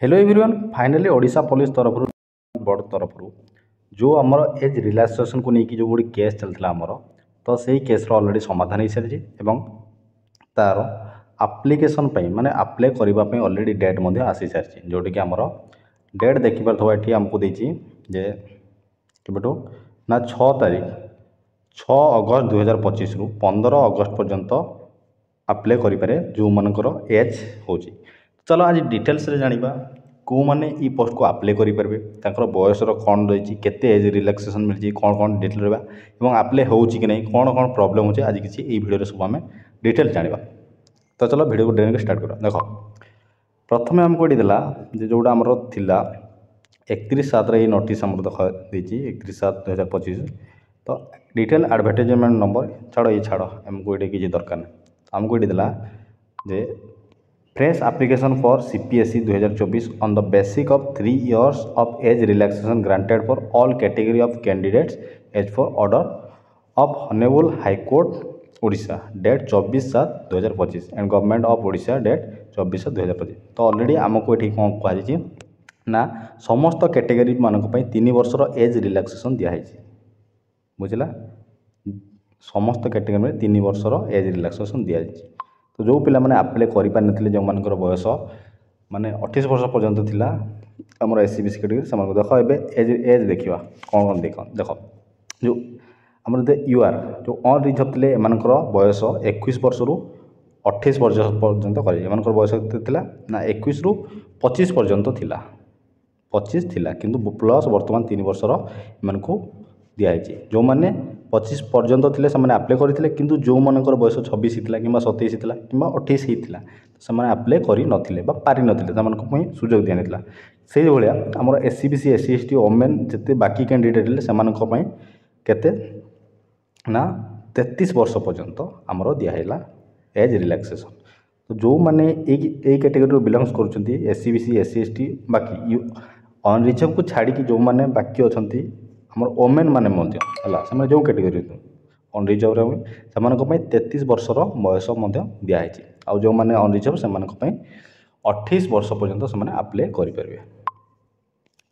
Hello everyone finally Odisha police तरफ बड़ तरफ जो आमर एज रिलैक्सेशन को लेकिन जो गोटे केस चलता आमर तो से केस्र अलरेडी समाधान हो सारी तार आप्लिकेसन माने आप्लाय करने अलरेडी डेट आसी सारी जोटि कि आमर डेट देखिपे ये आमको देती जे केबेठू ना 6 तारीख 6 अगस्त 2025 रु 15 अगस्त पर्यंत आप्लाय करें जो मानकर एज हो। चलो आज डिटेल्स रे जानिबा को माने ई पोस्ट को अप्लाई करि परबे ताकर बयसर कौन रही केते एज रिलैक्सेशन मिली कौन कौन डिटेल रहा और अप्लाई होउची कि नहीं कौन कौन प्रॉब्लम होचे आज किसी ई वीडियो सब आम डिटेल जानिबा। तो चलो वीडियो को डेन स्टार्ट करा देख प्रथम आमको ये देला जे जोड़ा आमर थिला 31/7 ये नोटिस आमर देख देछि 31/7/2025 तो डिटेल एडवर्टाइजमेंट नंबर छाड़ ये छाड़ आमको ये किसी दरकार नहीं आमको ये देला जे fresh application for CPSE 2024 on the basis of 3 years of age relaxation granted for all category of candidates as for order of Honorable High Court Odisha date 24/7/2025 and Government of Odisha date 24/7/2025 तो already आमको ये कौन कहुई ना समस्त category मानक 3 वर्षर age relaxation दिखाई बुझला समस्त कैटेगरी में 3 वर्षर एज रिलैक्सेशन दिखाई तो जो पिला माने अप्लाई करि पार नथिले जो मानकर बयस माने 28 वर्ष पर्यंत थिला हमर एससी बीसी कैटेगरी समान देखो एबे एज देखिबा कोन कोन देखो जो हमर दे यूआर जो ऑन रिजर्व थिले मानकर बयस 21 वर्ष रु 28 वर्ष पर्यंत करि मानकर बयस केते थिला ना 21 रु 25 पर्यंत थिला 25 थिला किंतु प्लस वर्तमान 3 वर्षर मानकू दिखाई जो मैंने 25 पर्यंत थे से अप्लाई करते किंतु जो मानकर बयस 26 कि 27 कि 28 होता से अप्लाई कर नथिले पारि नथिले सुजोग दिया नाला से भाया आम SC BC SC ST women जिते बाकी कैंडिडेट से केते ना 33 वर्ष पर्यंत आमर दिहला एज रिलैक्सेशन तो जो मैंने यही कैटेगरी बिलोंग्स कर एससी बीसी एससी एसटी बाकी अन रिजर्व को छाड़ी जो मैंने बाकी अच्छा आमर ओमेन माने है जो कैटेगरी अन रिजर्व से 33 वर्षर बयस दिखाई आउ जो मैंने अन रिजर्व से 28 वर्ष पर्यंत से अप्लाई करेंगे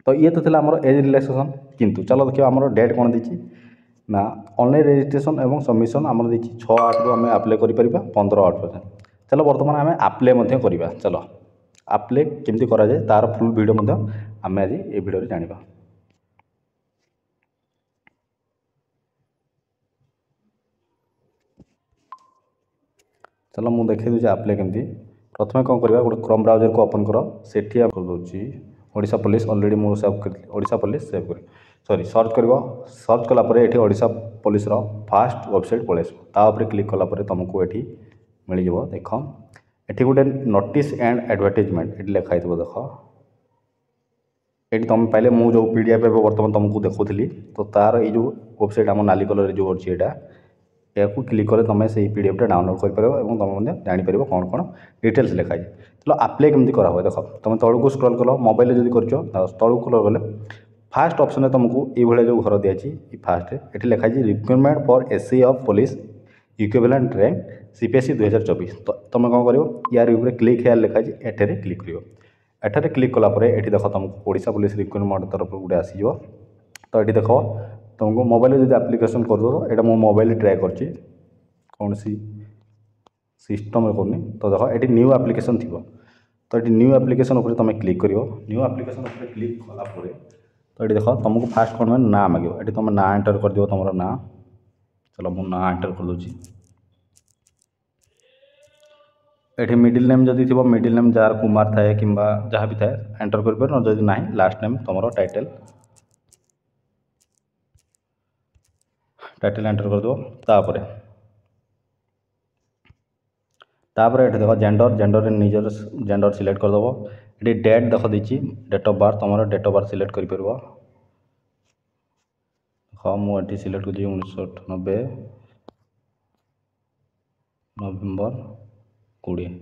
तो ये तो आम एज रिलैक्सेशन किंतु चलो देखिए आम डेट कौन देती ना ऑनलाइन रजिस्ट्रेशन एवं सबमिशन आम देती 6/8 रु आम अप्लाई कर 15/8 पर्यंत चलो बर्तमान आम अप्लाई करवा चलो अप्लाई केमती कराए तार फुल वीडियो आम आज ये वीडियो जाना। चलो मुझे देखी दूसरी अप्लाई केमती प्रथम कौन करवा गोटे क्रोम ब्राउजर को ओपन कर सेठी कर दूसरी ओडिशा पुलिस ऑलरेडी मुझे सेव कर ओडिशा पुलिस सेव कर सॉरी सर्च कर सर्च कलापर ये ओडिशा पुलिस फास्ट वेबसाइट पलैस क्लिक कलापर तुमको ये मिल जाव देख ये गोटे नोटिस एंड एडवर्टाइजमेंट ये लिखाई देख ये तुम पहले मुझे जो पीडीएफ बर्तमान तुमको देखुली तो तार ये जो वेबसाइट आम नाली कलर जो अच्छी यहाँ या क्लिक कले तुम से पीडीएफ डाउनलोड कर तुम जापर कौन कौन डिटेल्स लिखाई चलो अप्लाई केमती करा हुआ देख तुम तौक स्क्रॉल कल मोबाइल जब कर तौक गले फास्ट ऑप्शन में तुमको ये जो घर दिखाई फास्ट ये लिखाई requirement for SC of police equivalent rank CPSE 2024 तो तुम कौन कर यार ऊपर क्लिक हेयर लिखाई एठारे क्लिक कर एठारे क्लिक कलापर ये देख तुमको ओडिशा पुलिस रिक्वायरमेंट तरफ गोटे आसीज तो ये देख तुमको मोबाइल जब एप्लिकेशन कर दो ये मो मोबाइल ट्राए कर कौन सी सिस्टम करनी तो देख ये न्यू एप्लिकेशन थी तो ये न्यू एप्लिकेशन उपर तुम क्लिक कर न्यू एप्लिकेशन उपर क्लिक कलापर तो ये देख तुमको फास्ट कौन में ना मांग ये तुम ना एंटर कर दियो तुम ना चलो मु ना एंटर कर दूसरी ये मिडिल नेम जदि थी मिडिल नेम जार कुमार थाए कि जहाँ भी थाए एंटर कर जदि ना लास्ट नेम तुम टाइटल टाइटल एंटर कर दो तापर ये देख जेंडर जेंडर निजर जेंडर सिलेक्ट कर दो ये डेट देख दी डेट ऑफ बर्थ तुम डेट ऑफ बर्थ सिलेक्ट कर हाँ मुझे सिलेक्ट कर 1998 नवेम्बर 20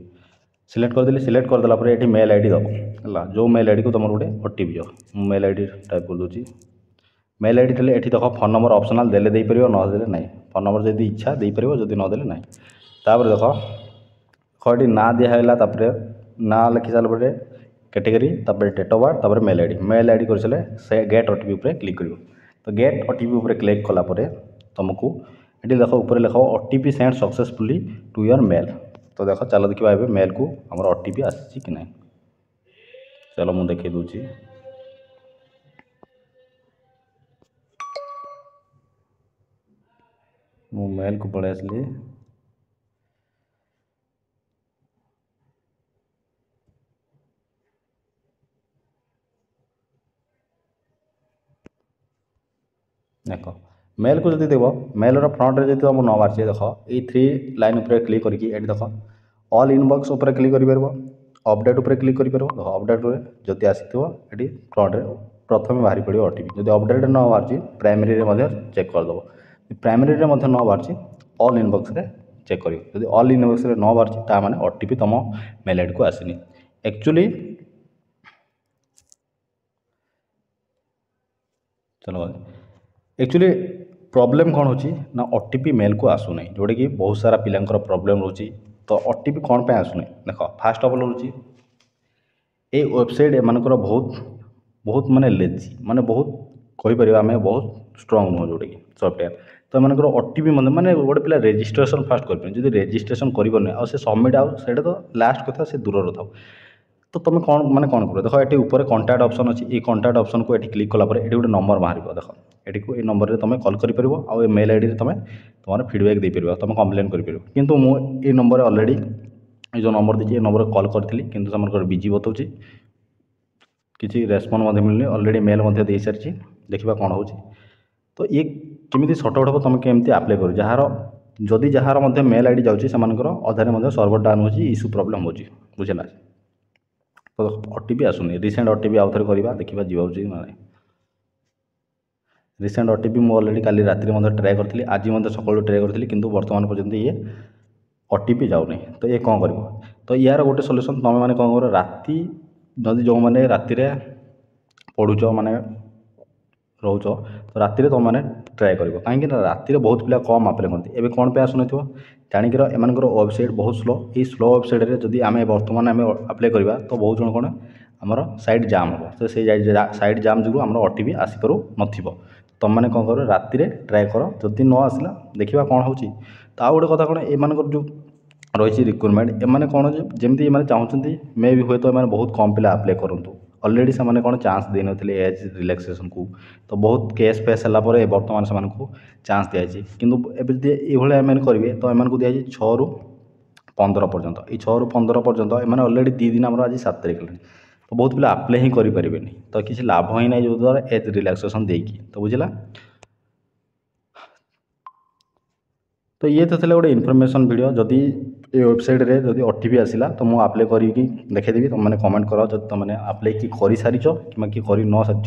सिलेक्ट करदेली सिलेक्ट करदेला ये मेल आईडी दब है जो मेल आईडी को तुम गोटे ओटीपी जाओ मेल आईडी टाइप कर दूसरी मेल आईडी ये देख फोन नंबर ऑप्शनल देले दे पार नदेले ना फोन नंबर जब इच्छा दे पार जब नदेले ना तापर देख ये ना दिहला ना लिखि सारापर कैटेगरी तापर डेट ऑफ बर्थ तापर मेल आईडी कर सारे से गेट ओटीपी ऊपर क्लिक कर तो गेट ओटीपी ऊपर क्लिक कला तुमको ये देख ऊपर लिखा OTP send successfully to your mail तो देख चलो देखा ए मेल को आम ओटीपी आसी कि ना चलो मुझे देखे दूसरी मो मेल को पलि आसली देख मेल को जब देव मेल फ्रंट में जो न बाहर देख ये 3 लाइन उपर क्लिक करके देख ऑल इनबॉक्स उपर क्लिक कर अपडेट उपर क्लिक कर अपडेट जब आसी ये फ्रंट प्रथम बाहरी पड़ो ओटीपी जब अपडेट न बाहर प्राइमरी चेक करदेव प्राइमरी न बाहर ऑल इनबॉक्स चेक कर जब ऑल इनबॉक्स न बाहर मैंने ओटीपी तुम मेल आईडी को आसनी एक्चुअली चलो एक्चुअली प्रॉब्लम कौन होची ना ओटीपी मेल को आसुना जोटा कि बहुत सारा पिलांकर प्रॉब्लम रोची तो ओटीपी कौन पे आसुना देख फास्ट ऑफ ऑल होची ए वेबसाइट एमानकर बहुत बहुत माने लेजी माने बहुत कहि परिबा हमें बहुत स्ट्रांग नुह जोटा कि सॉफ्टवेयर तो एमानकर ओटीपी माने गोटे पिला रजिस्ट्रेशन फास्ट कर जब रजिस्ट्रेशन करबने आ से सबमिट आउ सेटा तो लास्ट कथा से दूर था तो तुम कौन माने कौन कर देख ये ऊपर कॉन्टैक्ट ऑप्शन अच्छी ये कॉन्टैक्ट ऑप्शन को ये क्लिक कलापर ये गोटे नंबर बाहर देख ये को नंबर में तुम कॉल कर आ मेल आईडी तुम तुम फीडबैक दे पार तुम कंप्लेन कर किंतु मुझे नंबर ऑलरेडी ये जो नंबर देखिए नंबर कॉल करी कि से बिजी बताऊँ किसी रेस्पॉन्ड मिलनी ऑलरेडी मेल दे सारी देखा कौन हो तो ये केमी सॉर्ट हम तुम केमती आप्लाय कर जार जदि जार मेल आईडी जाऊँगी से अधारे सर्वर डाउन हो इश्यू प्रोब्लेम हो बुझेगा तो ओटीपी आसुनी रिसेंट ओटीपी आउ थे करवा देखा जी ना रिसेंट ओटीपी मुझे ऑलरेडी काली राति ट्राए करी आज सकाल ट्राए करी कि बर्तमान पर्यंत ये ओटीपी जाऊनी तो ये कौन कर तो यार गोटे सल्यूशन तुम मैंने कौन कर राति जदि जो मैंने राति पढ़ुच माने रोच तो राति तुम मैंने ट्राए कर कहीं राति बहुत पिला कम आप्लाय करते एवं कौन पे आसुन जाणिकर एम वेबसाइट बहुत स्लो ये स्लो वेबसाइट जदि आम बर्तमान आम आप्लाय करवा तो बहुत जन कौन आमर साइट जाम हम तो से साइट जाम जो आम ओटीपी आसीपार न तुम मैंने कौन कर राति ट्राए कर जदि न आसला देखा कौन हो तो आ गोटे कथा कौन एम जो रही रिक्वायरमेंट एम कौन जमी चाहते मे भी हुए तो बहुत कम पिला आप्लाय करूँ ऑलरेडी से कौन चांस दे नथिले एज रिलैक्सेशन को तो बहुत केस फेस है बर्तमान से चांस दिखाई कि ये करेंगे तो एम को दिखाई 6 ରୁ 15 पर्यंत ये 6 ରୁ 15 पर्यंत एम ऑलरेडी 2 दिन आम आज 7 तारिख है तो बहुत पिला आप्लाय ही करें तो किसी लाभ ही ना जो द्वारा एज रिलैक्सेशन देकी तो बुझला तो ये तो गोटे इनफॉरमेशन वीडियो जदि ये वेबसाइट रे जदि ओटीपी आसला तो मुझे आप्लाय करके देखदेवी तुम मैंने कमेंट कर जब तुमने आप्लाय कि कर सारी कि कर न सारी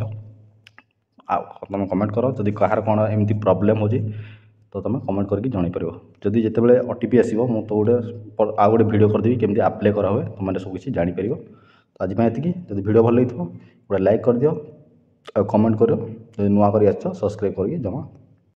तुम कमेंट कर जदि कहार कौन एमती प्रोब्लेम हो तो तुम कमेंट करके जन पार जदि जिते ओटीपी आसो मुझे तो गोटे आउ गोटे भिडियो करदेवी केमती आप्लाय करा हुए तुमने सब किसी जापर तो आज ये जब भिडियो भल लगी गोटे लाइक कर दियो कमेंट करो जब नुआ कर सब्सक्राइब करके जमा